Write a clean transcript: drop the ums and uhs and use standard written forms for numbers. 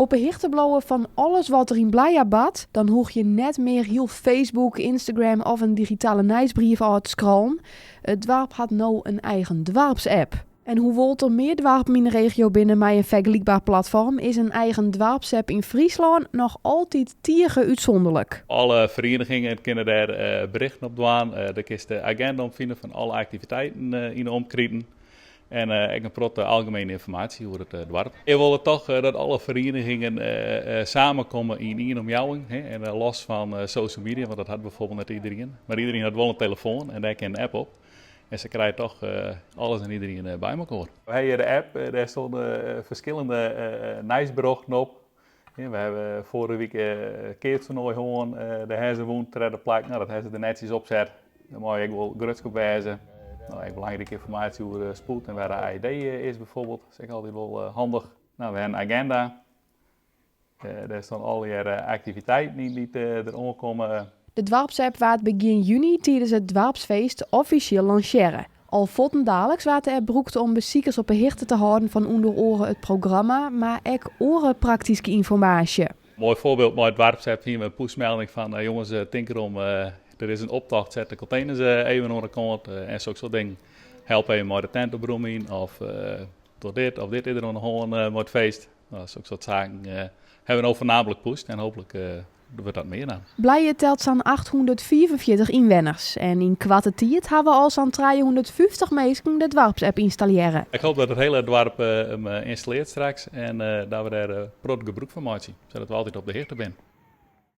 Op een hichteblowen van alles wat er in Blaja bad, dan hoeg je net meer heel Facebook, Instagram of een digitale nieuwsbrief uit scrollen. Het dorp had nou een eigen dorpsapp. En hoewel er meer dorpen in de regio binnen met een vergelijkbaar platform, is een eigen dorpsapp in Friesland nog altijd tierge uitzonderlijk. Alle verenigingen kunnen daar berichten op doen. Daar kun je de agenda op vinden van alle activiteiten in de omkrieten. En ik heb algemene informatie over het dorp. Ik wil toch dat alle verenigingen samenkomen in één omjouwing. En los van social media, want dat had bijvoorbeeld niet iedereen. Maar iedereen had wel een telefoon en daar kan een app op. En ze krijgen toch alles en iedereen bij elkaar. We hebben de app, daar stonden verschillende nieuwsberichten op. We hebben vorige week een keertoernooi gewoon, de herzen woont ter de plek. Nou, dat hebben ze er netjes opzet. Dan moet je ook wel grutsk op wijzen. Nou, belangrijke informatie over spoed en waar de AED is bijvoorbeeld. Dat is ook altijd wel handig. Nou, we hebben een agenda. Daar staan al je activiteiten die eronder komen. De dorpsapp waard begin juni tijdens het dorpsfeest officieel lanceren. Al dadelijks waard de app broekt om bezoekers op de hichte te houden van onder oren het programma, maar ook oren praktische informatie. Mooi voorbeeld met het dorpsapp hier met een pushmelding van jongens, denk erom. Er is een optocht, zet de containers even onder de kant en zo'n ding. Help even met de tent opruimen of door dit of dit er gewoon met het feest. Nou, zo'n soort zaken hebben we nou voornamelijk pusht en hopelijk doen we dat meer dan. Blaje telt zo'n 844 inwoners en in kwarte tijd hebben we al zo'n 350 mensen de dorpsapp installeren. Ik hoop dat het hele dorp hem installeert straks en dat we daar groot gebruik van maken, zodat we altijd op de hichte zijn.